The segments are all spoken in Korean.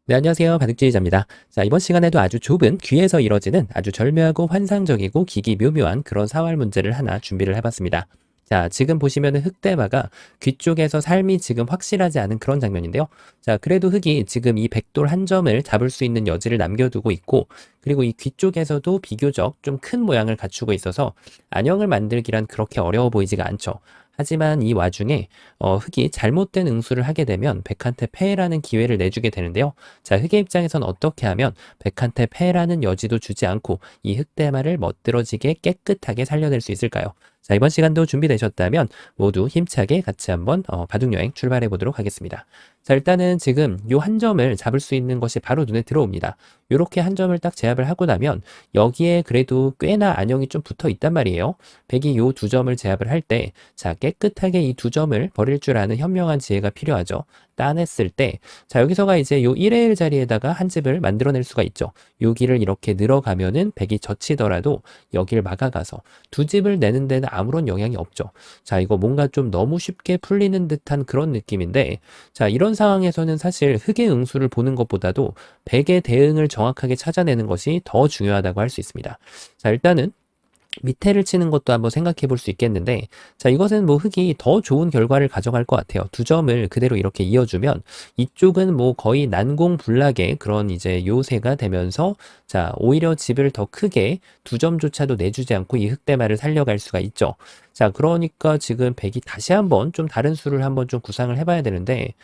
네, 안녕하세요. 바둑지휘자입니다. 자, 이번 시간에도 아주 좁은 귀에서 이뤄지는 아주 절묘하고 환상적이고 기기묘묘한 그런 사활 문제를 하나 준비를 해봤습니다. 자, 지금 보시면은 흑대마가 귀 쪽에서 삶이 지금 확실하지 않은 그런 장면인데요. 자, 그래도 흑이 지금 이 백돌 한 점을 잡을 수 있는 여지를 남겨두고 있고, 그리고 이 귀 쪽에서도 비교적 좀 큰 모양을 갖추고 있어서 안형을 만들기란 그렇게 어려워 보이지가 않죠. 하지만 이 와중에 흑이 잘못된 응수를 하게 되면 백한테 패라는 기회를 내주게 되는데요. 자, 흑의 입장에선 어떻게 하면 백한테 패라는 여지도 주지 않고 이 흑대마를 멋들어지게 깨끗하게 살려낼 수 있을까요? 자, 이번 시간도 준비되셨다면 모두 힘차게 같이 한번 바둑여행 출발해 보도록 하겠습니다. 자, 일단은 지금 요 한 점을 잡을 수 있는 것이 바로 눈에 들어옵니다. 요렇게 한 점을 딱 제압을 하고 나면 여기에 그래도 꽤나 안형이 좀 붙어 있단 말이에요. 백이 요 두 점을 제압을 할 때, 자, 깨끗하게 이 두 점을 버릴 줄 아는 현명한 지혜가 필요하죠. 따냈을 때, 자, 여기서가 이제 요 1의 1 자리에다가 한 집을 만들어낼 수가 있죠. 여기를 이렇게 늘어가면은 백이 젖히더라도 여기를 막아가서 두 집을 내는 데는 아무런 영향이 없죠. 자, 이거 뭔가 좀 너무 쉽게 풀리는 듯한 그런 느낌인데, 자, 이런 상황에서는 사실 흑의 응수를 보는 것보다도 백의 대응을 정확하게 찾아내는 것이 더 중요하다고 할 수 있습니다. 자, 일단은 밑에를 치는 것도 한번 생각해 볼 수 있겠는데, 자, 이것은 뭐 흑이 더 좋은 결과를 가져갈 것 같아요. 두 점을 그대로 이렇게 이어주면 이쪽은 뭐 거의 난공불락의 그런 이제 요새가 되면서, 자, 오히려 집을 더 크게 두 점조차도 내주지 않고 이 흑대마를 살려갈 수가 있죠. 자, 그러니까 지금 백이 다시 한번 좀 다른 수를 한번 좀 구상을 해봐야 되는데,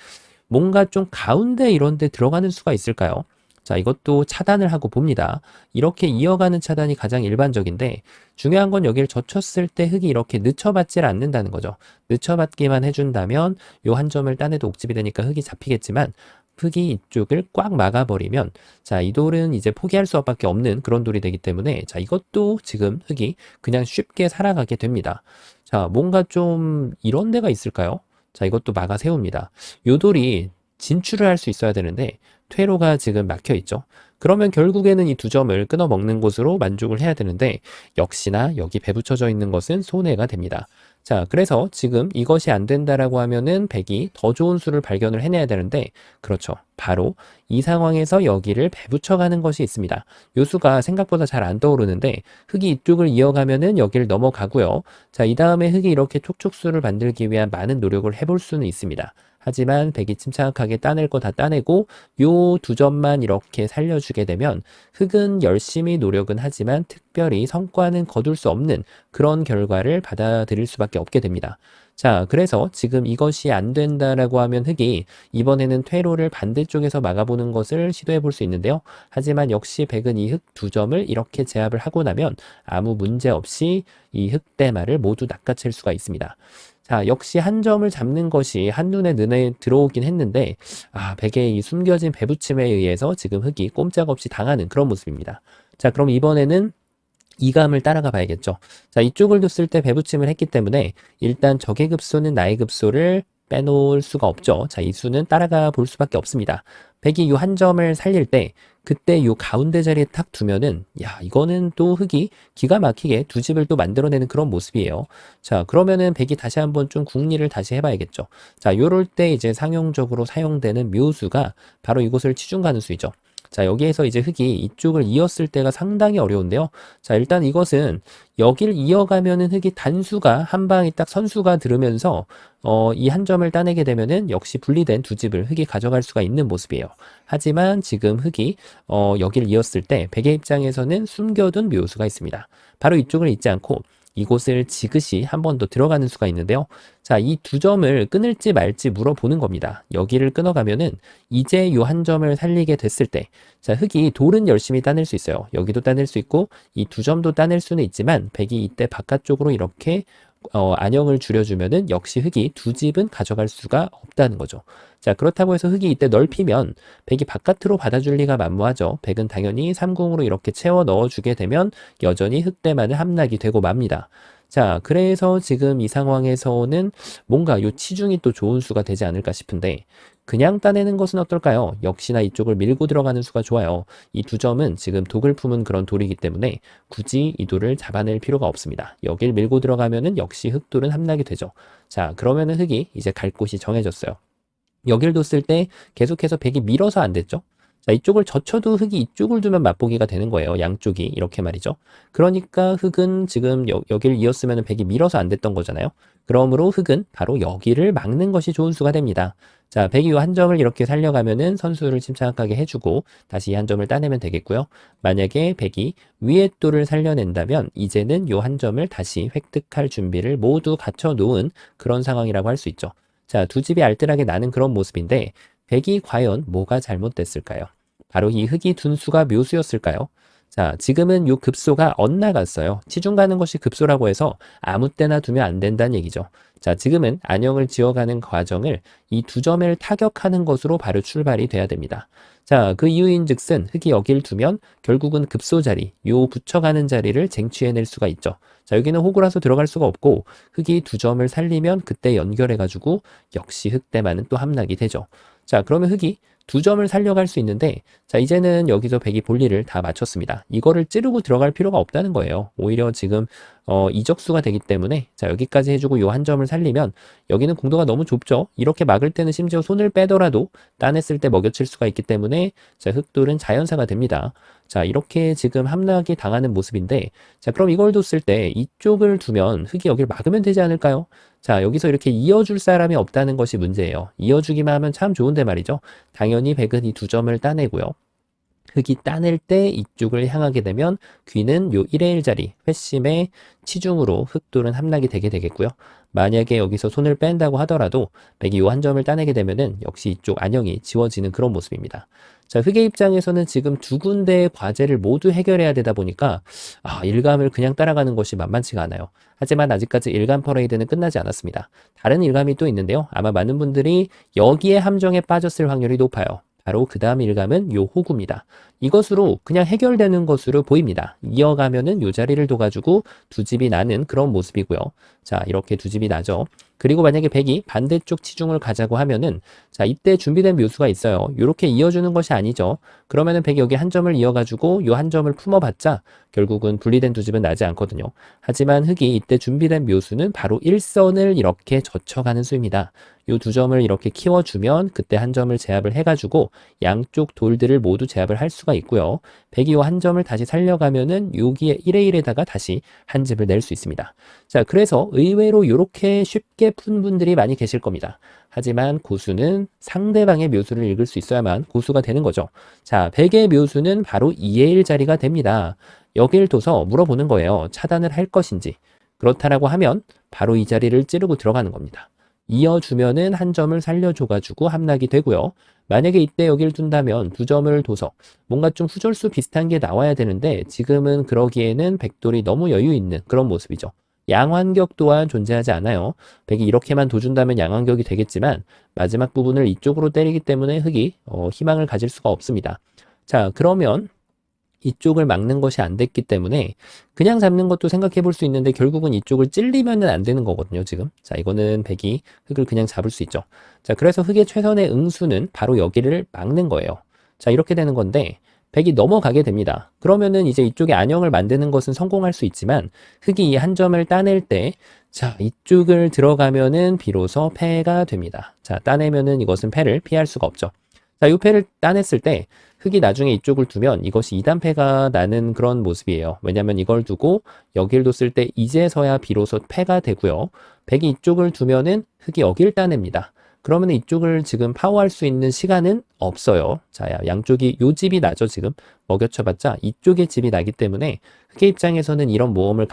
뭔가 좀 가운데 이런 데 들어가는 수가 있을까요? 자, 이것도 차단을 하고 봅니다. 이렇게 이어가는 차단이 가장 일반적인데, 중요한 건 여기를 젖혔을 때 흑이 이렇게 늦춰받질 않는다는 거죠. 늦춰받기만 해준다면 요 한 점을 따내도 옥집이 되니까 흑이 잡히겠지만, 흑이 이쪽을 꽉 막아버리면, 자, 이 돌은 이제 포기할 수밖에 없는 그런 돌이 되기 때문에, 자, 이것도 지금 흑이 그냥 쉽게 살아가게 됩니다. 자, 뭔가 좀 이런 데가 있을까요? 자, 이것도 막아 세웁니다. 요 돌이 진출을 할 수 있어야 되는데 퇴로가 지금 막혀 있죠. 그러면 결국에는 이 두 점을 끊어 먹는 곳으로 만족을 해야 되는데, 역시나 여기 배붙여져 있는 것은 손해가 됩니다. 자, 그래서 지금 이것이 안 된다라고 하면은 백이 더 좋은 수를 발견을 해내야 되는데, 그렇죠. 바로 이 상황에서 여기를 배붙여가는 것이 있습니다. 요 수가 생각보다 잘 안 떠오르는데 흑이 이쪽을 이어가면은 여기를 넘어가고요. 자, 이 다음에 흑이 이렇게 촉촉수를 만들기 위한 많은 노력을 해볼 수는 있습니다. 하지만 백이 침착하게 따낼 거 다 따내고 요 두 점만 이렇게 살려주게 되면 흑은 열심히 노력은 하지만 특별히 성과는 거둘 수 없는 그런 결과를 받아들일 수밖에 없게 됩니다. 자, 그래서 지금 이것이 안 된다라고 하면 흑이 이번에는 퇴로를 반대쪽에서 막아보는 것을 시도해 볼 수 있는데요. 하지만 역시 백은 이 흑 두 점을 이렇게 제압을 하고 나면 아무 문제 없이 이 흑대마를 모두 낚아챌 수가 있습니다. 자, 역시 한 점을 잡는 것이 한눈에 눈에 들어오긴 했는데, 아, 백의 이 숨겨진 배부침에 의해서 지금 흑이 꼼짝없이 당하는 그런 모습입니다. 자, 그럼 이번에는 이감을 따라가 봐야겠죠. 자, 이쪽을 뒀을 때 배부침을 했기 때문에 일단 적의 급소는 나의 급소를 빼놓을 수가 없죠. 자, 이 수는 따라가 볼 수밖에 없습니다. 백이 이 한 점을 살릴 때 그때 이 가운데 자리에 탁 두면은, 야, 이거는 또 흑이 기가 막히게 두 집을 또 만들어내는 그런 모습이에요. 자, 그러면은 백이 다시 한번 좀 궁리를 다시 해봐야겠죠. 자, 요럴 때 이제 상용적으로 사용되는 묘수가 바로 이곳을 치중 가는 수이죠. 자, 여기에서 이제 흑이 이쪽을 이었을 때가 상당히 어려운데요. 자, 일단 이것은 여기를 이어가면은 흑이 단수가 한 방이 딱 선수가 들으면서 이 한 점을 따내게 되면은 역시 분리된 두 집을 흑이 가져갈 수가 있는 모습이에요. 하지만 지금 흑이 여기를 이었을 때 백의 입장에서는 숨겨둔 묘수가 있습니다. 바로 이쪽을 잊지 않고 이곳을 지그시 한 번 더 들어가는 수가 있는데요. 자, 이 두 점을 끊을지 말지 물어보는 겁니다. 여기를 끊어가면은 이제 요 한 점을 살리게 됐을 때, 자, 흑이 돌은 열심히 따낼 수 있어요. 여기도 따낼 수 있고 이 두 점도 따낼 수는 있지만 백이 이때 바깥쪽으로 이렇게 안형을 줄여주면은 역시 흑이 두 집은 가져갈 수가 없다는 거죠. 자, 그렇다고 해서 흑이 이때 넓히면 백이 바깥으로 받아줄 리가 만무하죠. 백은 당연히 삼궁으로 이렇게 채워 넣어주게 되면 여전히 흑대만은 함락이 되고 맙니다. 자, 그래서 지금 이 상황에서는 뭔가 요 치중이 또 좋은 수가 되지 않을까 싶은데, 그냥 따내는 것은 어떨까요? 역시나 이쪽을 밀고 들어가는 수가 좋아요. 이 두 점은 지금 독을 품은 그런 돌이기 때문에 굳이 이 돌을 잡아낼 필요가 없습니다. 여길 밀고 들어가면은 역시 흑돌은 함락이 되죠. 자, 그러면은 흑이 이제 갈 곳이 정해졌어요. 여길 뒀을 때 계속해서 백이 밀어서 안 됐죠. 자, 이쪽을 젖혀도 흙이 이쪽을 두면 맛보기가 되는 거예요. 양쪽이 이렇게 말이죠. 그러니까 흙은 지금 여기를 이었으면 백이 밀어서 안 됐던 거잖아요. 그러므로 흙은 바로 여기를 막는 것이 좋은 수가 됩니다. 자, 백이 이 한 점을 이렇게 살려가면은 선수를 침착하게 해주고 다시 이 한 점을 따내면 되겠고요. 만약에 백이 위에 또를 살려낸다면 이제는 이 한 점을 다시 획득할 준비를 모두 갖춰 놓은 그런 상황이라고 할 수 있죠. 자, 두 집이 알뜰하게 나는 그런 모습인데 백이 과연 뭐가 잘못됐을까요? 바로 이 흙이 둔 수가 묘수였을까요? 자, 지금은 요 급소가 엇나갔어요. 치중 가는 것이 급소라고 해서 아무 때나 두면 안 된다는 얘기죠. 자, 지금은 안형을 지어가는 과정을 이 두 점을 타격하는 것으로 바로 출발이 돼야 됩니다. 자, 그 이유인 즉슨 흙이 여길 두면 결국은 급소 자리, 요 붙여가는 자리를 쟁취해낼 수가 있죠. 자, 여기는 호구라서 들어갈 수가 없고 흙이 두 점을 살리면 그때 연결해가지고 역시 흙대만은 또 함락이 되죠. 자, 그러면 흙이 두 점을 살려갈 수 있는데 자, 이제는 여기서 백이 볼일을 다 마쳤습니다. 이거를 찌르고 들어갈 필요가 없다는 거예요. 오히려 지금 이적수가 되기 때문에 자, 여기까지 해주고 요 한 점을 살리면 여기는 공도가 너무 좁죠. 이렇게 막을 때는 심지어 손을 빼더라도 따냈을 때 먹여칠 수가 있기 때문에 자, 흙돌은 자연사가 됩니다. 자, 이렇게 지금 함락이 당하는 모습인데 자, 그럼 이걸 뒀을 때 이쪽을 두면 흙이 여기를 막으면 되지 않을까요? 자, 여기서 이렇게 이어줄 사람이 없다는 것이 문제예요. 이어주기만 하면 참 좋은데 말이죠. 당연히 백은 이 두 점을 따내고요. 흙이 따낼 때 이쪽을 향하게 되면 귀는 요 1의 1 자리 회심의 치중으로 흙돌은 함락이 되게 되겠고요. 만약에 여기서 손을 뺀다고 하더라도 백이 요 한 점을 따내게 되면은 역시 이쪽 안형이 지워지는 그런 모습입니다. 자, 흙의 입장에서는 지금 두 군데의 과제를 모두 해결해야 되다 보니까 일감을 그냥 따라가는 것이 만만치가 않아요. 하지만 아직까지 일감 퍼레이드는 끝나지 않았습니다. 다른 일감이 또 있는데요. 아마 많은 분들이 여기에 함정에 빠졌을 확률이 높아요. 바로 그 다음 일감은 요 호구입니다. 이것으로 그냥 해결되는 것으로 보입니다. 이어가면은 요 자리를 둬가지고 두 집이 나는 그런 모습이고요. 자, 이렇게 두 집이 나죠. 그리고 만약에 백이 반대쪽 치중을 가자고 하면은 자, 이때 준비된 묘수가 있어요. 이렇게 이어주는 것이 아니죠. 그러면은 백이 여기 한 점을 이어가지고 요 한 점을 품어봤자 결국은 분리된 두 집은 나지 않거든요. 하지만 흙이 이때 준비된 묘수는 바로 일선을 이렇게 젖혀가는 수입니다. 요 두 점을 이렇게 키워주면 그때 한 점을 제압을 해가지고 양쪽 돌들을 모두 제압을 할 수가 있고요. 백이 요 한 점을 다시 살려가면은 여기에 1의 1에다가 다시 한 집을 낼 수 있습니다. 자, 그래서 의외로 이렇게 쉽게 푼 분들이 많이 계실 겁니다. 하지만 고수는 상대방의 묘수를 읽을 수 있어야만 고수가 되는 거죠. 자, 백의 묘수는 바로 2의 1 자리가 됩니다. 여길 둬서 물어보는 거예요. 차단을 할 것인지. 그렇다라고 하면 바로 이 자리를 찌르고 들어가는 겁니다. 이어주면은 한 점을 살려줘가지고 함락이 되고요. 만약에 이때 여기를 둔다면 두 점을 둬서 뭔가 좀 후절수 비슷한 게 나와야 되는데 지금은 그러기에는 백돌이 너무 여유 있는 그런 모습이죠. 양완격 또한 존재하지 않아요. 백이 이렇게만 둬준다면 양완격이 되겠지만 마지막 부분을 이쪽으로 때리기 때문에 흙이 희망을 가질 수가 없습니다. 자, 그러면 이쪽을 막는 것이 안 됐기 때문에 그냥 잡는 것도 생각해 볼 수 있는데 결국은 이쪽을 찔리면은 안 되는 거거든요, 지금. 자, 이거는 백이 흙을 그냥 잡을 수 있죠. 자, 그래서 흙의 최선의 응수는 바로 여기를 막는 거예요. 자, 이렇게 되는 건데 백이 넘어가게 됩니다. 그러면은 이제 이쪽에 안형을 만드는 것은 성공할 수 있지만 흙이 이 한 점을 따낼 때 자, 이쪽을 들어가면은 비로소 패가 됩니다. 자, 따내면은 이것은 패를 피할 수가 없죠. 자, 이 패를 따냈을 때 흙이 나중에 이쪽을 두면 이것이 2단패가 나는 그런 모습이에요. 왜냐하면 이걸 두고 여길 뒀을 때 이제서야 비로소 패가 되고요. 백이 이쪽을 두면은 흙이 여길 따냅니다. 그러면 이쪽을 지금 파워할 수 있는 시간은 없어요. 자, 양쪽이 요 집이 나죠, 지금. 먹여쳐봤자 이쪽에 집이 나기 때문에 흑의 입장에서는 이런 모험을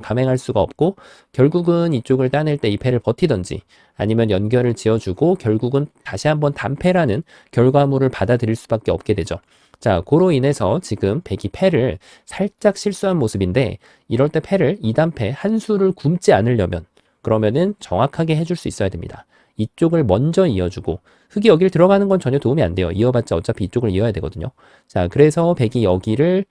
감행할 수가 없고 결국은 이쪽을 따낼 때 이 패를 버티던지 아니면 연결을 지어주고 결국은 다시 한번 단패라는 결과물을 받아들일 수밖에 없게 되죠. 자, 고로 인해서 지금 백이 패를 살짝 실수한 모습인데 이럴 때 패를 2단패 한 수를 굶지 않으려면 그러면은 정확하게 해줄 수 있어야 됩니다. 이쪽을 먼저 이어주고 흙이 여기를 들어가는 건 전혀 도움이 안 돼요. 이어봤자 어차피 이쪽을 이어야 되거든요. 자, 그래서 백이 여기를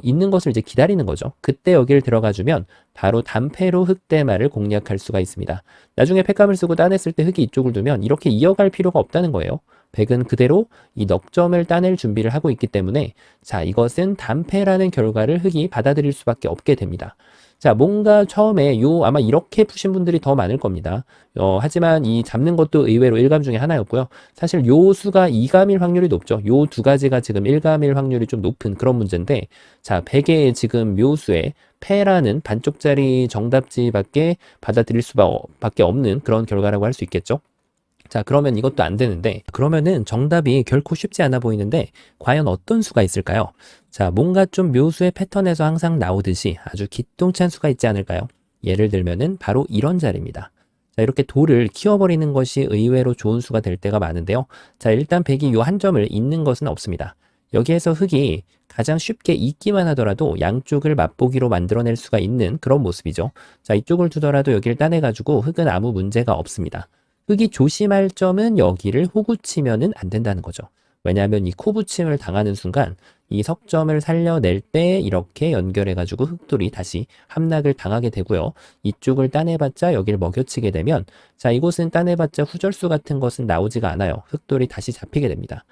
있는 것을 이제 기다리는 거죠. 그때 여기를 들어가주면 바로 단패로 흙대마를 공략할 수가 있습니다. 나중에 패감을 쓰고 따냈을 때 흙이 이쪽을 두면 이렇게 이어갈 필요가 없다는 거예요. 백은 그대로 이 넉점을 따낼 준비를 하고 있기 때문에 자, 이것은 단패라는 결과를 흙이 받아들일 수밖에 없게 됩니다. 자, 뭔가 처음에 아마 이렇게 푸신 분들이 더 많을 겁니다. 하지만 이 잡는 것도 의외로 1감 중에 하나였고요. 사실 요 수가 2감일 확률이 높죠. 요 두 가지가 지금 1감일 확률이 좀 높은 그런 문제인데, 자, 100의 지금 묘수에 패라는 반쪽짜리 정답지밖에 받아들일 수밖에 없는 그런 결과라고 할 수 있겠죠. 자, 그러면 이것도 안 되는데, 그러면은 정답이 결코 쉽지 않아 보이는데, 과연 어떤 수가 있을까요? 자, 뭔가 좀 묘수의 패턴에서 항상 나오듯이 아주 기똥찬 수가 있지 않을까요? 예를 들면은 바로 이런 자리입니다. 자, 이렇게 돌을 키워버리는 것이 의외로 좋은 수가 될 때가 많은데요. 자, 일단 100이 요 한 점을 잇는 것은 없습니다. 여기에서 흙이 가장 쉽게 잇기만 하더라도 양쪽을 맛보기로 만들어낼 수가 있는 그런 모습이죠. 자, 이쪽을 두더라도 여기를 따내가지고 흙은 아무 문제가 없습니다. 흙이 조심할 점은 여기를 호구치면은 안 된다는 거죠. 왜냐하면 이 코붙임을 당하는 순간 이 석점을 살려낼 때 이렇게 연결해가지고 흙돌이 다시 함락을 당하게 되고요. 이쪽을 따내봤자 여기를 먹여치게 되면, 자, 이곳은 따내봤자 후절수 같은 것은 나오지가 않아요. 흙돌이 다시 잡히게 됩니다.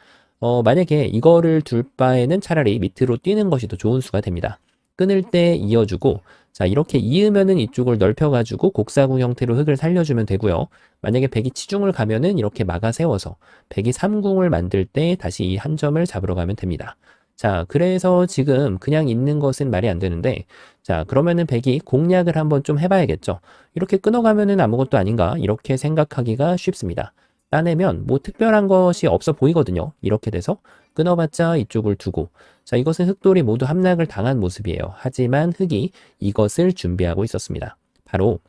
만약에 이거를 둘 바에는 차라리 밑으로 뛰는 것이 더 좋은 수가 됩니다. 끊을 때 이어주고, 자, 이렇게 이으면은 이쪽을 넓혀가지고 곡사구 형태로 흙을 살려주면 되고요. 만약에 100이 치중을 가면은 이렇게 막아 세워서 100이 3궁을 만들 때 다시 이 한 점을 잡으러 가면 됩니다. 자, 그래서 지금 그냥 있는 것은 말이 안 되는데, 자, 그러면은 100이 공략을 한번 좀 해봐야겠죠. 이렇게 끊어가면은 아무것도 아닌가, 이렇게 생각하기가 쉽습니다. 따내면 뭐 특별한 것이 없어 보이거든요. 이렇게 돼서 끊어봤자 이쪽을 두고, 자, 이것은 흙돌이 모두 함락을 당한 모습이에요. 하지만 흙이 이것을 준비하고 있었습니다. 바로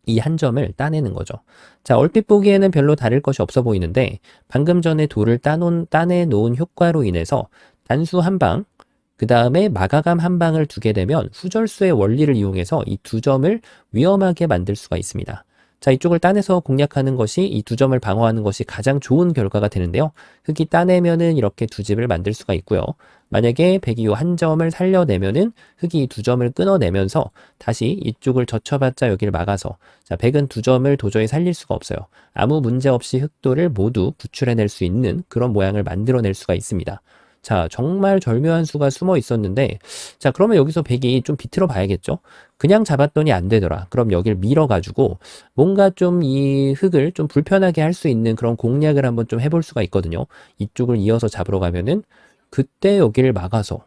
이 한 점을 따내는 거죠. 자, 얼핏 보기에는 별로 다를 것이 없어 보이는데, 방금 전에 돌을 따내놓은 효과로 인해서 단수 한 방, 그 다음에 마가감 한 방을 두게 되면 후절수의 원리를 이용해서 이 두 점을 위험하게 만들 수가 있습니다. 자, 이쪽을 따내서 공략하는 것이 이 두 점을 방어하는 것이 가장 좋은 결과가 되는데요. 흙이 따내면은 이렇게 두 집을 만들 수가 있고요. 만약에 100이 한 점을 살려내면은 흙이 두 점을 끊어내면서 다시 이쪽을 젖혀봤자 여기를 막아서, 자, 100은 두 점을 도저히 살릴 수가 없어요. 아무 문제 없이 흙돌을 모두 구출해낼 수 있는 그런 모양을 만들어낼 수가 있습니다. 자, 정말 절묘한 수가 숨어 있었는데, 자, 그러면 여기서 100이 좀 비틀어 봐야겠죠? 그냥 잡았더니 안 되더라. 그럼 여기를 밀어가지고 뭔가 좀 이 흙을 좀 불편하게 할 수 있는 그런 공략을 한번 좀 해볼 수가 있거든요. 이쪽을 이어서 잡으러 가면은 그때 여기를 막아서,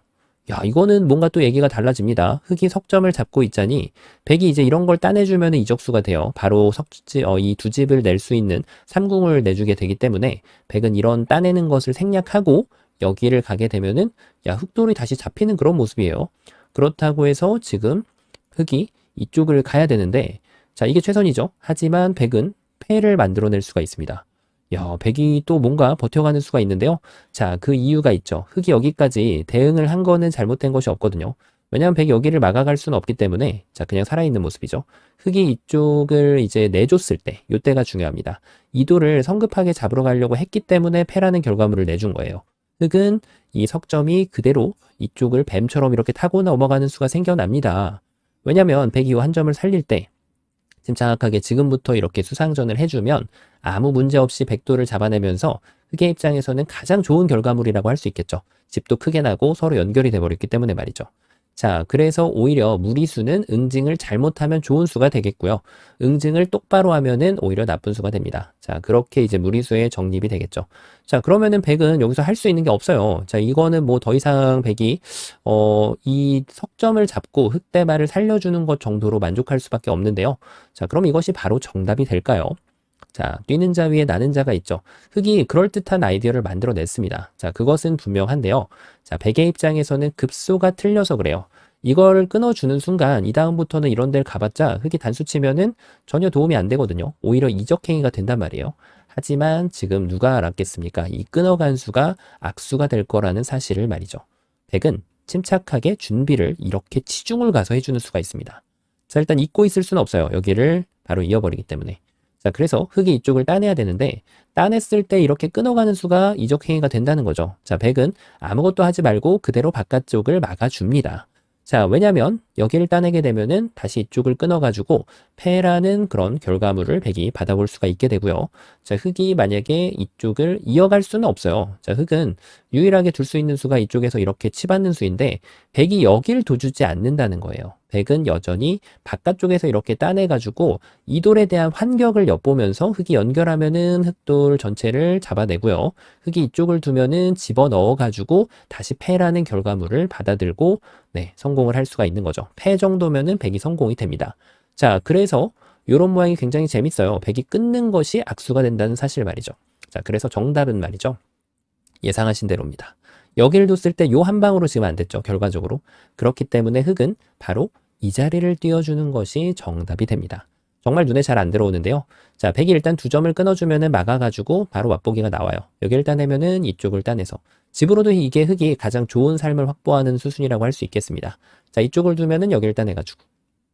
야, 이거는 뭔가 또 얘기가 달라집니다. 흙이 석점을 잡고 있자니 100이 이제 이런 걸 따내주면 이적수가 돼요. 바로 이 두 집을 낼 수 있는 3궁을 내주게 되기 때문에 100은 이런 따내는 것을 생략하고 여기를 가게 되면은, 야, 흙돌이 다시 잡히는 그런 모습이에요. 그렇다고 해서 지금 흙이 이쪽을 가야 되는데, 자, 이게 최선이죠. 하지만 100은 패를 만들어낼 수가 있습니다. 야, 100이 또 뭔가 버텨가는 수가 있는데요. 자, 그 이유가 있죠. 흙이 여기까지 대응을 한 거는 잘못된 것이 없거든요. 왜냐하면 100이 여기를 막아갈 수는 없기 때문에, 자, 그냥 살아있는 모습이죠. 흙이 이쪽을 이제 내줬을 때, 요때가 중요합니다. 이도를 성급하게 잡으러 가려고 했기 때문에 패라는 결과물을 내준 거예요. 흙은 이 석점이 그대로 이쪽을 뱀처럼 이렇게 타고 넘어가는 수가 생겨납니다. 왜냐면 102호 한 점을 살릴 때 침착하게 지금부터 이렇게 수상전을 해주면 아무 문제 없이 100도를 잡아내면서 흙의 입장에서는 가장 좋은 결과물이라고 할 수 있겠죠. 집도 크게 나고 서로 연결이 돼버렸기 때문에 말이죠. 자, 그래서 오히려 무리수는 응징을 잘못하면 좋은 수가 되겠고요. 응징을 똑바로 하면은 오히려 나쁜 수가 됩니다. 자, 그렇게 이제 무리수의 정립이 되겠죠. 자, 그러면은 100은 여기서 할 수 있는 게 없어요. 자, 이거는 뭐 더 이상 100이 이 석점을 잡고 흙대마를 살려주는 것 정도로 만족할 수밖에 없는데요. 자, 그럼 이것이 바로 정답이 될까요? 자, 뛰는 자 위에 나는 자가 있죠. 흙이 그럴듯한 아이디어를 만들어냈습니다. 자, 그것은 분명한데요. 자, 100의 입장에서는 급소가 틀려서 그래요. 이걸 끊어주는 순간 이 다음부터는 이런 데를 가봤자 흙이 단수 치면은 전혀 도움이 안 되거든요. 오히려 이적행위가 된단 말이에요. 하지만 지금 누가 알았겠습니까? 이 끊어간 수가 악수가 될 거라는 사실을 말이죠. 100은 침착하게 준비를 이렇게 치중을 가서 해주는 수가 있습니다. 자, 일단 잊고 있을 수는 없어요. 여기를 바로 이어버리기 때문에. 자, 그래서 흙이 이쪽을 따내야 되는데 따냈을 때 이렇게 끊어가는 수가 이적행위가 된다는 거죠. 자, 100은 아무것도 하지 말고 그대로 바깥쪽을 막아줍니다. 자, 왜냐면 여기를 따내게 되면은 다시 이쪽을 끊어가지고 패라는 그런 결과물을 100이 받아볼 수가 있게 되고요. 자, 흙이 만약에 이쪽을 이어갈 수는 없어요. 자, 흙은 유일하게 둘 수 있는 수가 이쪽에서 이렇게 치받는 수인데 100이 여기를 둬주지 않는다는 거예요. 백은 여전히 바깥쪽에서 이렇게 따내가지고 이 돌에 대한 환격을 엿보면서 흙이 연결하면은 흙돌 전체를 잡아내고요. 흙이 이쪽을 두면은 집어넣어가지고 다시 패라는 결과물을 받아들고 네, 성공을 할 수가 있는 거죠. 패 정도면은 백이 성공이 됩니다. 자, 그래서 이런 모양이 굉장히 재밌어요. 백이 끊는 것이 악수가 된다는 사실 말이죠. 자, 그래서 정답은 말이죠. 예상하신 대로입니다. 여기를 뒀을 때 요 한 방으로 지금 안 됐죠. 결과적으로. 그렇기 때문에 흙은 바로 이 자리를 띄워주는 것이 정답이 됩니다. 정말 눈에 잘 안 들어오는데요. 자, 백이 일단 두 점을 끊어주면은 막아가지고 바로 맛보기가 나와요. 여기를 따내면은 이쪽을 따내서. 집으로도 이게 흙이 가장 좋은 삶을 확보하는 수순이라고 할 수 있겠습니다. 자, 이쪽을 두면은 여기를 따내가지고.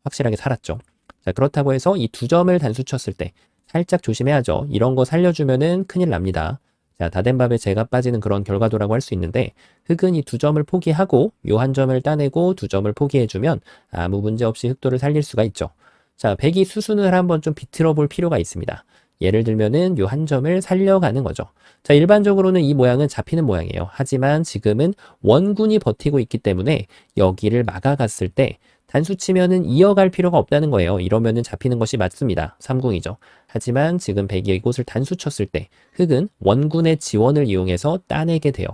확실하게 살았죠. 자, 그렇다고 해서 이 두 점을 단수 쳤을 때 살짝 조심해야죠. 이런 거 살려주면은 큰일 납니다. 자, 다 된 밥에 재가 빠지는 그런 결과도라고 할 수 있는데 흙은 이 두 점을 포기하고 요 한 점을 따내고 두 점을 포기해주면 아무 문제 없이 흙도를 살릴 수가 있죠. 자, 백이 수순을 한번 좀 비틀어 볼 필요가 있습니다. 예를 들면은 요 한 점을 살려가는 거죠. 자, 일반적으로는 이 모양은 잡히는 모양이에요. 하지만 지금은 원군이 버티고 있기 때문에 여기를 막아갔을 때 단수 치면은 이어갈 필요가 없다는 거예요. 이러면은 잡히는 것이 맞습니다. 삼궁이죠. 하지만 지금 백이 이곳을 단수 쳤을 때 흙은 원군의 지원을 이용해서 따내게 돼요.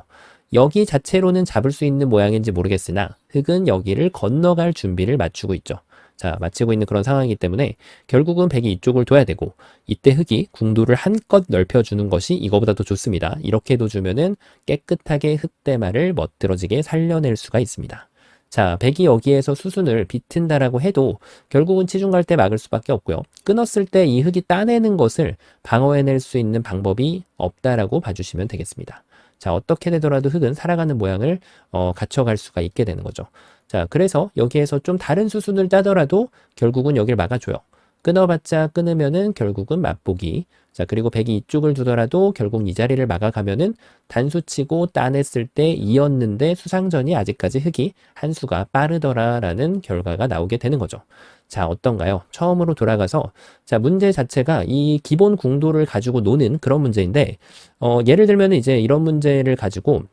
여기 자체로는 잡을 수 있는 모양인지 모르겠으나 흙은 여기를 건너갈 준비를 맞추고 있죠. 자, 마치고 있는 그런 상황이기 때문에 결국은 백이 이쪽을 둬야 되고 이때 흙이 궁도를 한껏 넓혀주는 것이 이거보다 더 좋습니다. 이렇게 둬주면은 깨끗하게 흙대마를 멋들어지게 살려낼 수가 있습니다. 자, 백이 여기에서 수순을 비튼다라고 해도 결국은 치중 갈 때 막을 수밖에 없고요. 끊었을 때 이 흙이 따내는 것을 방어해낼 수 있는 방법이 없다라고 봐주시면 되겠습니다. 자, 어떻게 되더라도 흙은 살아가는 모양을 갖춰갈 수가 있게 되는 거죠. 자, 그래서 여기에서 좀 다른 수순을 따더라도 결국은 여길 막아줘요. 끊어봤자 끊으면은 결국은 맛보기. 자, 그리고 백이 이쪽을 두더라도 결국 이 자리를 막아가면은 단수치고 따냈을 때 이었는데 수상전이 아직까지 흙이 한 수가 빠르더라라는 결과가 나오게 되는 거죠. 자, 어떤가요? 처음으로 돌아가서 자, 문제 자체가 이 기본 궁도를 가지고 노는 그런 문제인데 예를 들면 이제 이런 문제를 가지고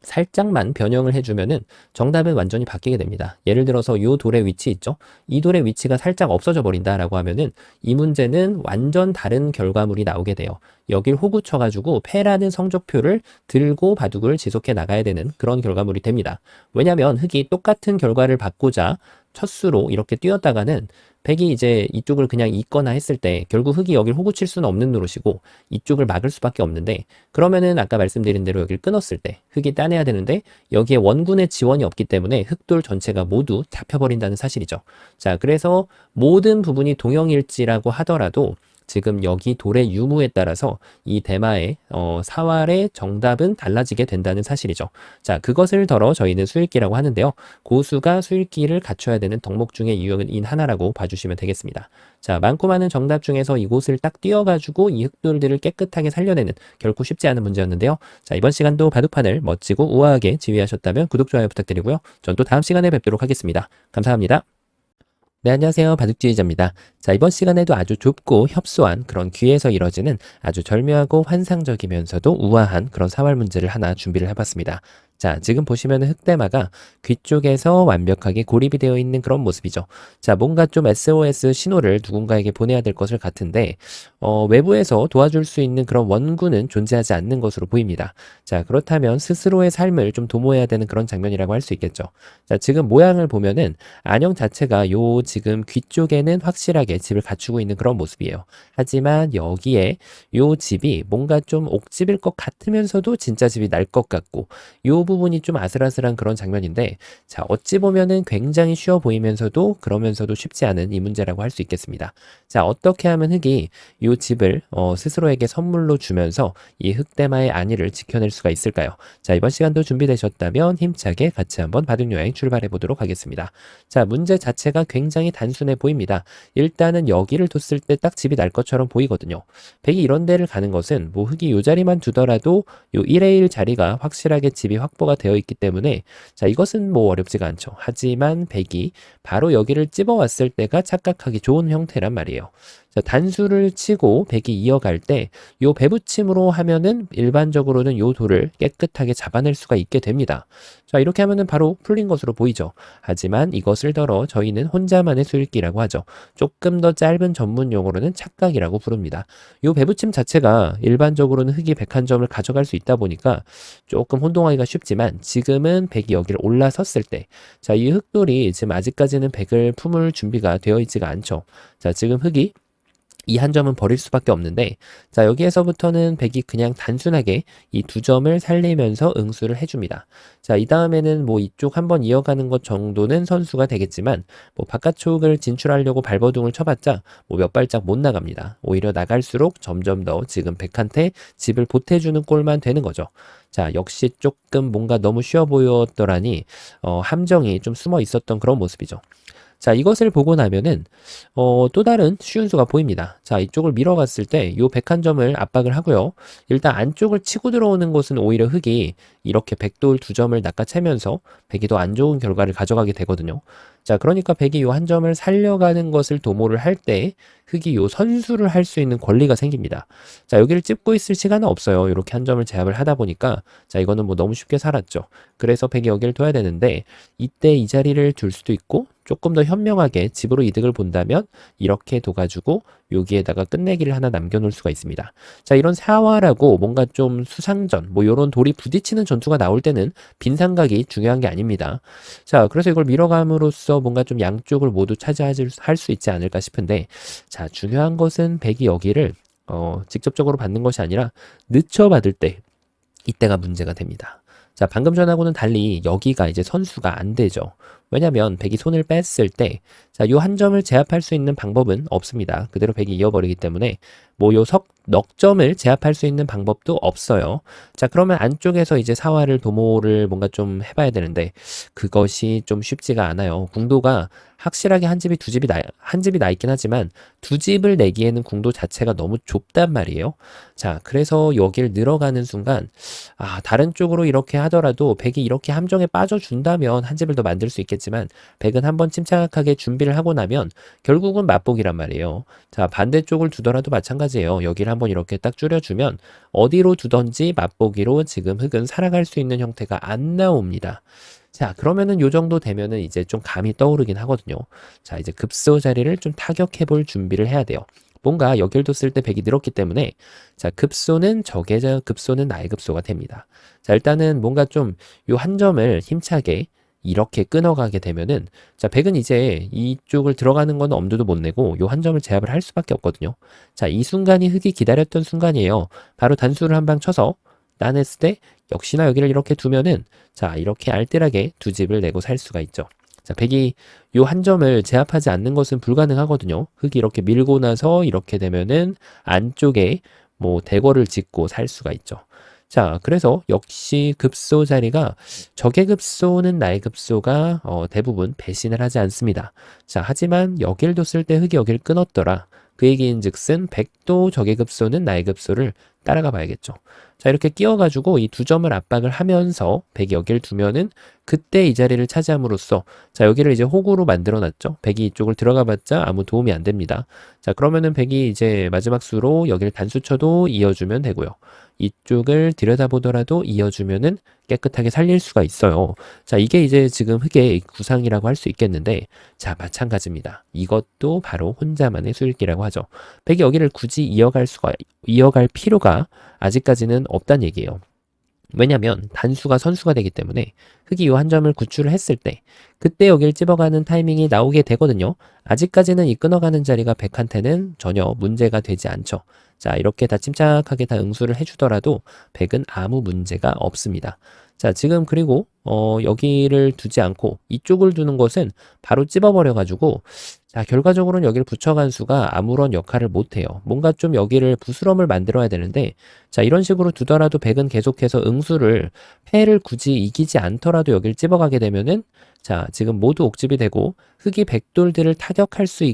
살짝만 변형을 해주면은 정답은 완전히 바뀌게 됩니다. 예를 들어서 이 돌의 위치 있죠? 이 돌의 위치가 살짝 없어져 버린다라고 하면은 이 문제는 완전 다른 결과물이 나오게 돼요. 여길 호구 쳐가지고 패라는 성적표를 들고 바둑을 지속해 나가야 되는 그런 결과물이 됩니다. 왜냐하면 흙이 똑같은 결과를 받고자 첫 수로 이렇게 뛰었다가는 백이 이제 이쪽을 그냥 잇거나 했을 때 결국 흙이 여길 호구 칠 수는 없는 노릇이고 이쪽을 막을 수밖에 없는데 그러면은 아까 말씀드린 대로 여길 끊었을 때 흙이 따내야 되는데 여기에 원군의 지원이 없기 때문에 흙돌 전체가 모두 잡혀버린다는 사실이죠. 자, 그래서 모든 부분이 동형일지라고 하더라도 지금 여기 돌의 유무에 따라서 이 대마의 사활의 정답은 달라지게 된다는 사실이죠. 자, 그것을 덜어 저희는 수일기라고 하는데요. 고수가 수일기를 갖춰야 되는 덕목 중의 이유인 하나라고 봐주시면 되겠습니다. 자, 많고 많은 정답 중에서 이곳을 딱 띄워가지고 이 흙돌들을 깨끗하게 살려내는 결코 쉽지 않은 문제였는데요. 자, 이번 시간도 바둑판을 멋지고 우아하게 지휘하셨다면 구독, 좋아요 부탁드리고요. 전 또 다음 시간에 뵙도록 하겠습니다. 감사합니다. 네, 안녕하세요. 바둑지휘자입니다. 자, 이번 시간에도 아주 좁고 협소한 그런 귀에서 이뤄지는 아주 절묘하고 환상적이면서도 우아한 그런 사활 문제를 하나 준비를 해봤습니다. 자, 지금 보시면 흙대마가 귀 쪽에서 완벽하게 고립이 되어 있는 그런 모습이죠. 자, 뭔가 좀 SOS 신호를 누군가에게 보내야 될 것을 같은데 외부에서 도와줄 수 있는 그런 원군은 존재하지 않는 것으로 보입니다. 자, 그렇다면 스스로의 삶을 좀 도모해야 되는 그런 장면이라고 할 수 있겠죠. 자, 지금 모양을 보면은 안형 자체가 요 지금 귀 쪽에는 확실하게 집을 갖추고 있는 그런 모습이에요. 하지만 여기에 요 집이 뭔가 좀 옥집일 것 같으면서도 진짜 집이 날 것 같고 요 부분이 좀 아슬아슬한 그런 장면인데 자, 어찌 보면은 굉장히 쉬워 보이면서도 그러면서도 쉽지 않은 이 문제라고 할 수 있겠습니다. 자, 어떻게 하면 흙이 요 집을 스스로에게 선물로 주면서 이 흙대마의 안위를 지켜낼 수가 있을까요? 자, 이번 시간도 준비되셨다면 힘차게 같이 한번 바둑여행 출발해 보도록 하겠습니다. 자, 문제 자체가 굉장히 단순해 보입니다. 일단은 여기를 뒀을 때 딱 집이 날 것처럼 보이거든요. 백이 이런 데를 가는 것은 뭐 흙이 요 자리만 두더라도 요 1의 1 자리가 확실하게 집이 확보가 되어 있기 때문에 자, 이것은 뭐 어렵지가 않죠. 하지만 백이 바로 여기를 찝어왔을 때가 착각하기 좋은 형태란 말이에요. 자, 단수를 치고 백이 이어갈 때 요 배붙임으로 하면은 일반적으로는 요 돌을 깨끗하게 잡아낼 수가 있게 됩니다. 자, 이렇게 하면은 바로 풀린 것으로 보이죠. 하지만 이것을 덜어 저희는 혼자만의 수읽기라고 하죠. 조금 더 짧은 전문 용어로는 착각이라고 부릅니다. 요 배붙임 자체가 일반적으로는 흑이 101점을 가져갈 수 있다 보니까 조금 혼동하기가 쉽지만 지금은 백이 여기를 올라섰을 때, 자, 이 흑돌이 지금 아직까지는 백을 품을 준비가 되어 있지가 않죠. 자, 지금 흑이 이 한 점은 버릴 수밖에 없는데, 자, 여기에서부터는 백이 그냥 단순하게 이 두 점을 살리면서 응수를 해줍니다. 자, 이 다음에는 뭐 이쪽 한번 이어가는 것 정도는 선수가 되겠지만, 뭐 바깥쪽을 진출하려고 발버둥을 쳐봤자 뭐 몇 발짝 못 나갑니다. 오히려 나갈수록 점점 더 지금 백한테 집을 보태주는 꼴만 되는 거죠. 자, 역시 조금 뭔가 너무 쉬워 보였더라니 함정이 좀 숨어 있었던 그런 모습이죠. 자, 이것을 보고 나면은 또 다른 쉬운 수가 보입니다. 자, 이쪽을 밀어갔을 때 요 101점을 압박을 하고요. 일단 안쪽을 치고 들어오는 것은 오히려 흑이 이렇게 백돌 두 점을 낚아채면서 백이 더 안 좋은 결과를 가져가게 되거든요. 자, 그러니까 백이 요 한 점을 살려가는 것을 도모를 할 때 흑이 요 선수를 할 수 있는 권리가 생깁니다. 자, 여기를 찝고 있을 시간은 없어요. 이렇게 한 점을 제압을 하다 보니까, 자, 이거는 뭐 너무 쉽게 살았죠. 그래서 백이 여기를 둬야 되는데, 이때 이 자리를 둘 수도 있고 조금 더 현명하게 집으로 이득을 본다면 이렇게 둬가지고 여기에다가 끝내기를 하나 남겨놓을 수가 있습니다. 자, 이런 사화라고 뭔가 좀 수상전, 뭐 이런 돌이 부딪히는 전투가 나올 때는 빈상각이 중요한 게 아닙니다. 자, 그래서 이걸 밀어감으로써 뭔가 좀 양쪽을 모두 차지할 수 있지 않을까 싶은데, 자, 중요한 것은 백이 여기를 직접적으로 받는 것이 아니라 늦춰받을 때, 이때가 문제가 됩니다. 자, 방금 전하고는 달리 여기가 이제 선수가 안 되죠. 왜냐면 백이 손을 뺐을 때, 자, 요 한 점을 제압할 수 있는 방법은 없습니다. 그대로 백이 이어버리기 때문에 뭐 요 넉 점을 제압할 수 있는 방법도 없어요. 자, 그러면 안쪽에서 이제 사화를 도모를 뭔가 좀 해봐야 되는데 그것이 좀 쉽지가 않아요. 궁도가 확실하게 한 집이 나 있긴 하지만 두 집을 내기에는 궁도 자체가 너무 좁단 말이에요. 자, 그래서 여기를 늘어가는 순간, 다른 쪽으로 이렇게 하더라도 백이 이렇게 함정에 빠져준다면 한 집을 더 만들 수 있겠지만, 백은 한번 침착하게 준비를 하고 나면 결국은 맛보기란 말이에요. 자, 반대쪽을 두더라도 마찬가지예요. 여기를 한번 이렇게 딱 줄여주면 어디로 두던지 맛보기로 지금 흑은 살아갈 수 있는 형태가 안 나옵니다. 자, 그러면은 요 정도 되면은 이제 좀 감이 떠오르긴 하거든요. 자, 이제 급소 자리를 좀 타격해 볼 준비를 해야 돼요. 뭔가 여길 뒀을 때 백이 늘었기 때문에, 자, 급소는 적의 급소는 나의 급소가 됩니다. 자, 일단은 뭔가 좀 요 한 점을 힘차게 이렇게 끊어가게 되면은, 자, 백은 이제 이쪽을 들어가는 건 엄두도 못 내고 요 한 점을 제압을 할 수밖에 없거든요. 자, 이 순간이 흑이 기다렸던 순간이에요. 바로 단수를 한 방 쳐서 따냈을 때 역시나 여기를 이렇게 두면은, 자, 이렇게 알뜰하게 두 집을 내고 살 수가 있죠. 자, 백이 요 한 점을 제압하지 않는 것은 불가능하거든요. 흑이 이렇게 밀고 나서 이렇게 되면은 안쪽에 뭐 대궐을 짓고 살 수가 있죠. 자, 그래서 역시 급소 자리가 적의 급소는 나의 급소가 대부분 배신을 하지 않습니다. 자, 하지만 여길 뒀을 때 흑이 여길 끊었더라. 그 얘기인 즉슨 백도 적의 급소는 나의 급소를 따라가 봐야겠죠. 자, 이렇게 끼워가지고 이 두 점을 압박을 하면서 백이 여기를 두면은 그때 이 자리를 차지함으로써, 자, 여기를 이제 호구로 만들어 놨죠. 백이 이쪽을 들어가 봤자 아무 도움이 안 됩니다. 자, 그러면은 백이 이제 마지막 수로 여기를 단수 쳐도 이어주면 되고요. 이쪽을 들여다보더라도 이어주면은 깨끗하게 살릴 수가 있어요. 자, 이게 이제 지금 흑의 구상이라고 할 수 있겠는데, 자, 마찬가지입니다. 이것도 바로 혼자만의 수읽기라고 하죠. 백이 여기를 굳이 이어갈 필요가 아직까지는 없단 얘기예요. 왜냐면 단수가 선수가 되기 때문에 흑이 이 한 점을 구출을 했을 때 그때 여길 찝어가는 타이밍이 나오게 되거든요. 아직까지는 이 끊어가는 자리가 백한테는 전혀 문제가 되지 않죠. 자, 이렇게 다 침착하게 다 응수를 해주더라도 백은 아무 문제가 없습니다. 자, 지금 그리고 여기를 두지 않고 이쪽을 두는 것은 바로 찝어버려가지고, 자, 결과적으로는 여기를 붙여간 수가 아무런 역할을 못해요. 뭔가 좀 여기를 부스럼을 만들어야 되는데, 자, 이런 식으로 두더라도 백은 계속해서 응수를, 패를 굳이 이기지 않더라도 여기를 찝어가게 되면은, 자, 지금 모두 옥집이 되고 흑이 백돌들을 타격할 수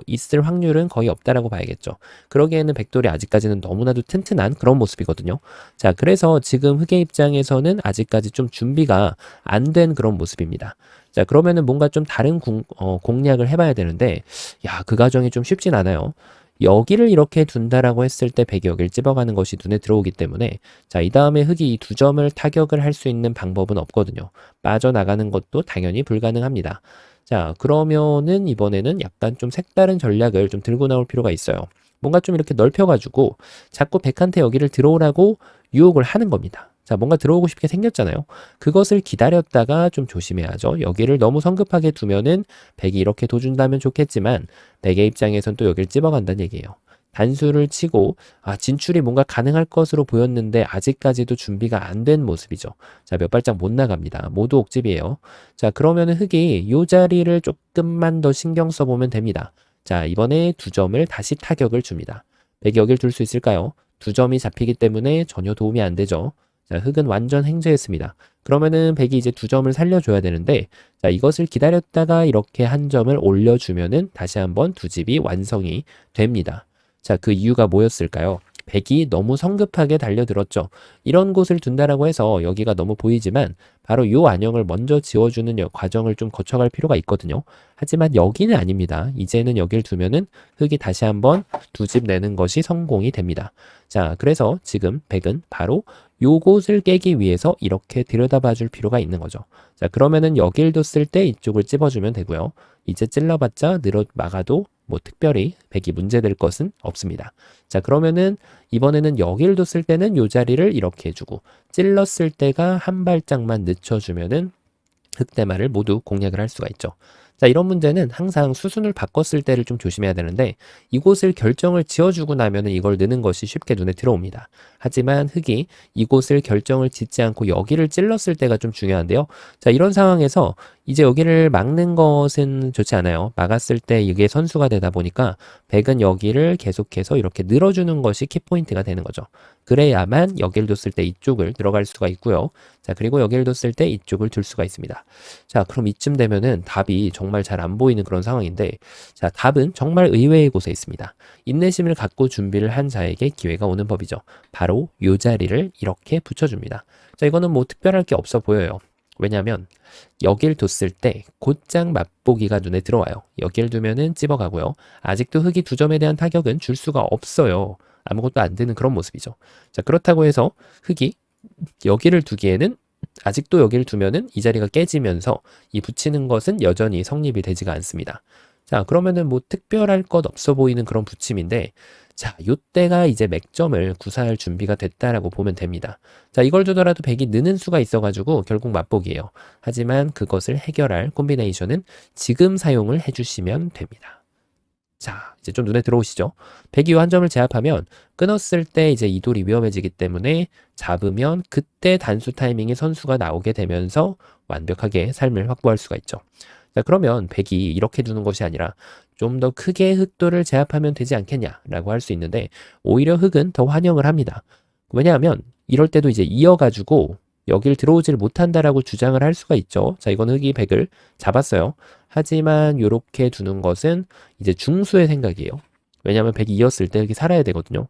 있을 확률은 거의 없다라고 봐야겠죠. 그러기에는 백돌이 아직까지는 너무나도 튼튼한 그런 모습이거든요. 자, 그래서 지금 흑의 입장에서는 아직까지 좀 준비가 안 된 그런 모습입니다. 자, 그러면은 뭔가 좀 다른 공략을 해봐야 되는데, 야, 그 과정이 좀 쉽진 않아요. 여기를 이렇게 둔다라고 했을 때 백이 여기를 찝어가는 것이 눈에 들어오기 때문에, 자, 이 다음에 흑이 이 두 점을 타격을 할 수 있는 방법은 없거든요. 빠져나가는 것도 당연히 불가능합니다. 자, 그러면은 이번에는 약간 좀 색다른 전략을 좀 들고 나올 필요가 있어요. 뭔가 좀 이렇게 넓혀가지고 자꾸 백한테 여기를 들어오라고 유혹을 하는 겁니다. 자, 뭔가 들어오고 싶게 생겼잖아요. 그것을 기다렸다가 좀 조심해야죠. 여기를 너무 성급하게 두면은 백이 이렇게 둬준다면 좋겠지만 백의 입장에선 또 여기를 찝어간다는 얘기예요. 단수를 치고 진출이 뭔가 가능할 것으로 보였는데 아직까지도 준비가 안 된 모습이죠. 자, 몇 발짝 못 나갑니다. 모두 옥집이에요. 자, 그러면은 흑이 이 자리를 조금만 더 신경 써보면 됩니다. 자, 이번에 두 점을 다시 타격을 줍니다. 백이 여길 둘 수 있을까요? 두 점이 잡히기 때문에 전혀 도움이 안 되죠. 자, 흑은 완전 행제했습니다. 그러면은 백이 이제 두 점을 살려줘야 되는데, 자, 이것을 기다렸다가 이렇게 한 점을 올려주면은 다시 한번 두 집이 완성이 됩니다. 자, 그 이유가 뭐였을까요? 백이 너무 성급하게 달려들었죠. 이런 곳을 둔다라고 해서 여기가 너무 보이지만 바로 이 안형을 먼저 지워주는 과정을 좀 거쳐갈 필요가 있거든요. 하지만 여기는 아닙니다. 이제는 여길 두면은 흑이 다시 한번 두 집 내는 것이 성공이 됩니다. 자, 그래서 지금 백은 바로 요곳을 깨기 위해서 이렇게 들여다봐 줄 필요가 있는 거죠. 자, 그러면은 여길 뒀을 때 이쪽을 찝어주면 되고요. 이제 찔러봤자 늘어 막아도 뭐 특별히 백이 문제될 것은 없습니다. 자, 그러면은 이번에는 여기를 뒀을 때는 요 자리를 이렇게 해주고 찔렀을 때가 한 발짝만 늦춰주면은 흑대마를 모두 공략을 할 수가 있죠. 자, 이런 문제는 항상 수순을 바꿨을 때를 좀 조심해야 되는데 이곳을 결정을 지어주고 나면은 이걸 넣는 것이 쉽게 눈에 들어옵니다. 하지만 흑이 이곳을 결정을 짓지 않고 여기를 찔렀을 때가 좀 중요한데요. 자, 이런 상황에서 이제 여기를 막는 것은 좋지 않아요. 막았을 때 이게 선수가 되다 보니까 백은 여기를 계속해서 이렇게 늘어주는 것이 키포인트가 되는 거죠. 그래야만 여기를 뒀을 때 이쪽을 들어갈 수가 있고요. 자, 그리고 여기를 뒀을 때 이쪽을 둘 수가 있습니다. 자, 그럼 이쯤 되면은 답이 정말 잘 안 보이는 그런 상황인데, 자, 답은 정말 의외의 곳에 있습니다. 인내심을 갖고 준비를 한 자에게 기회가 오는 법이죠. 바로 요 자리를 이렇게 붙여줍니다. 자, 이거는 뭐 특별할 게 없어 보여요. 왜냐하면 여길 뒀을 때 곧장 맛보기가 눈에 들어와요. 여길 두면은 찝어가고요. 아직도 흑이 두 점에 대한 타격은 줄 수가 없어요. 아무것도 안 되는 그런 모습이죠. 자, 그렇다고 해서 흑이 여기를 두기에는 아직도 여기를 두면은 이 자리가 깨지면서 이 붙이는 것은 여전히 성립이 되지가 않습니다. 자, 그러면은 뭐 특별할 것 없어 보이는 그런 붙임인데, 자, 요때가 이제 맥점을 구사할 준비가 됐다라고 보면 됩니다. 자, 이걸 두더라도 백이 느는 수가 있어가지고 결국 맛보기예요. 하지만 그것을 해결할 콤비네이션은 지금 사용을 해주시면 됩니다. 자, 이제 좀 눈에 들어오시죠? 백이 한 점을 제압하면 끊었을 때 이제 이 돌이 위험해지기 때문에 잡으면 그때 단수 타이밍에 선수가 나오게 되면서 완벽하게 삶을 확보할 수가 있죠. 자, 그러면 백이 이렇게 두는 것이 아니라 좀 더 크게 흑돌을 제압하면 되지 않겠냐라고 할 수 있는데 오히려 흑은 더 환영을 합니다. 왜냐하면 이럴 때도 이제 이어가지고 여길 들어오질 못한다라고 주장을 할 수가 있죠. 자, 이건 흑이 백을 잡았어요. 하지만 이렇게 두는 것은 이제 중수의 생각이에요. 왜냐하면 백이 이었을 때 흑이 살아야 되거든요.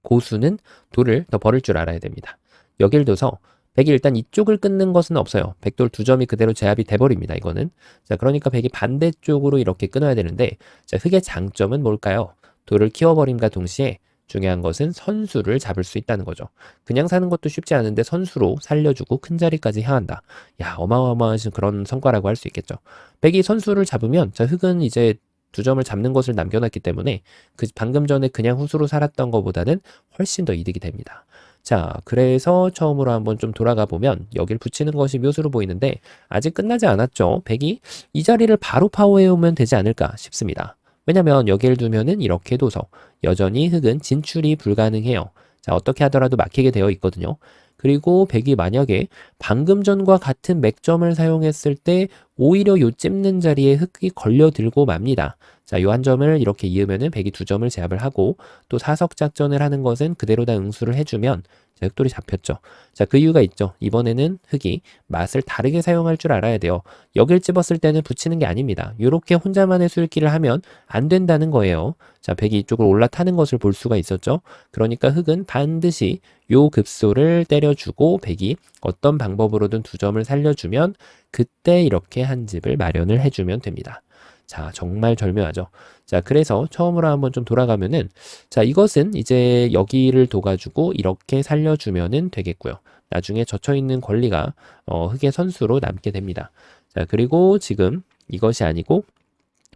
고수는 돌을 더 버릴 줄 알아야 됩니다. 여길 둬서 백이 일단 이쪽을 끊는 것은 없어요. 백돌 두 점이 그대로 제압이 돼버립니다. 이거는. 자, 그러니까 백이 반대쪽으로 이렇게 끊어야 되는데, 자, 흑의 장점은 뭘까요? 돌을 키워버림과 동시에 중요한 것은 선수를 잡을 수 있다는 거죠. 그냥 사는 것도 쉽지 않은데 선수로 살려주고 큰 자리까지 향한다. 야, 어마어마하신 그런 성과라고 할 수 있겠죠. 백이 선수를 잡으면, 자, 흑은 이제 두 점을 잡는 것을 남겨놨기 때문에 그 방금 전에 그냥 후수로 살았던 것보다는 훨씬 더 이득이 됩니다. 자, 그래서 처음으로 한번 좀 돌아가 보면 여길 붙이는 것이 묘수로 보이는데 아직 끝나지 않았죠. 백이 이 자리를 바로 파워해 오면 되지 않을까 싶습니다. 왜냐면 여기를 두면은 이렇게 둬서 여전히 흑은 진출이 불가능해요. 자, 어떻게 하더라도 막히게 되어 있거든요. 그리고 백이 만약에 방금 전과 같은 맥점을 사용했을 때 오히려 요 찝는 자리에 흑이 걸려들고 맙니다. 자, 요 한 점을 이렇게 이으면은 백이 두 점을 제압을 하고 또 사석 작전을 하는 것은 그대로 다 응수를 해주면 자, 흑돌이 잡혔죠. 자, 그 이유가 있죠. 이번에는 흑이 맛을 다르게 사용할 줄 알아야 돼요. 여길 집었을 때는 붙이는 게 아닙니다. 이렇게 혼자만의 수읽기를 하면 안 된다는 거예요. 자, 백이 이쪽으로 올라타는 것을 볼 수가 있었죠. 그러니까 흑은 반드시 요 급소를 때려주고 백이 어떤 방법으로든 두 점을 살려주면 그때 이렇게 한 집을 마련을 해주면 됩니다. 자, 정말 절묘하죠. 자, 그래서 처음으로 한번 좀 돌아가면은, 자, 이것은 이제 여기를 둬가지고 이렇게 살려주면은 되겠고요. 나중에 젖혀있는 권리가 흑의 선수로 남게 됩니다. 자, 그리고 지금 이것이 아니고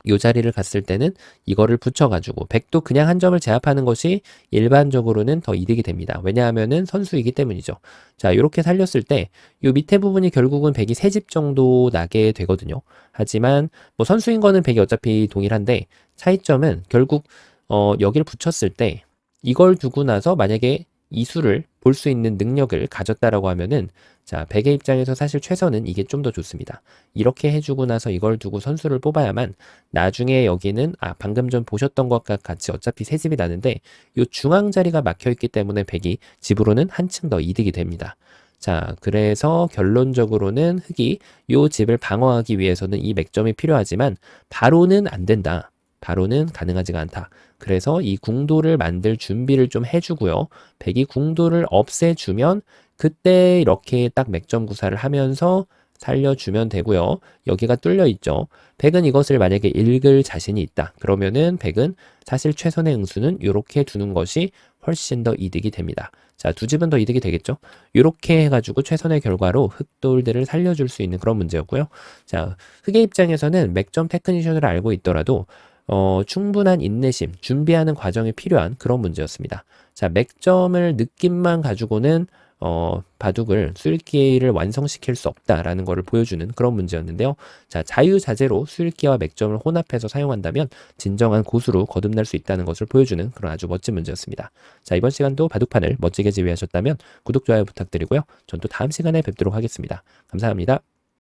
요 자리를 갔을 때는 이거를 붙여가지고 백도 그냥 한 점을 제압하는 것이 일반적으로는 더 이득이 됩니다. 왜냐하면은 선수이기 때문이죠. 자, 이렇게 살렸을 때 요 밑에 부분이 결국은 백이 3집 정도 나게 되거든요. 하지만 뭐 선수인 거는 백이 어차피 동일한데 차이점은 결국 여기를 붙였을 때 이걸 두고 나서 만약에 이 수를 볼 수 있는 능력을 가졌다라고 하면은 자, 백의 입장에서 사실 최선은 이게 좀 더 좋습니다. 이렇게 해주고 나서 이걸 두고 선수를 뽑아야만 나중에 여기는 방금 전 보셨던 것과 같이 어차피 새 집이 나는데 이 중앙 자리가 막혀 있기 때문에 백이 집으로는 한층 더 이득이 됩니다. 자, 그래서 결론적으로는 흑이 이 집을 방어하기 위해서는 이 맥점이 필요하지만 바로는 안 된다. 바로는 가능하지가 않다. 그래서 이 궁도를 만들 준비를 좀 해주고요. 백이 궁도를 없애주면 그때 이렇게 딱 맥점 구사를 하면서 살려주면 되고요. 여기가 뚫려 있죠. 백은 이것을 만약에 읽을 자신이 있다. 그러면은 백은 사실 최선의 응수는 이렇게 두는 것이 훨씬 더 이득이 됩니다. 자, 두 집은 더 이득이 되겠죠. 이렇게 해가지고 최선의 결과로 흑돌들을 살려줄 수 있는 그런 문제였고요. 자, 흑의 입장에서는 맥점 테크니션을 알고 있더라도 충분한 인내심, 준비하는 과정이 필요한 그런 문제였습니다. 자, 맥점을 느낌만 가지고는 바둑을 수읽기를 완성시킬 수 없다라는 것을 보여주는 그런 문제였는데요. 자, 자유자재로 수읽기와 맥점을 혼합해서 사용한다면 진정한 고수로 거듭날 수 있다는 것을 보여주는 그런 아주 멋진 문제였습니다. 자, 이번 시간도 바둑판을 멋지게 지휘하셨다면 구독, 좋아요 부탁드리고요. 전 또 다음 시간에 뵙도록 하겠습니다. 감사합니다.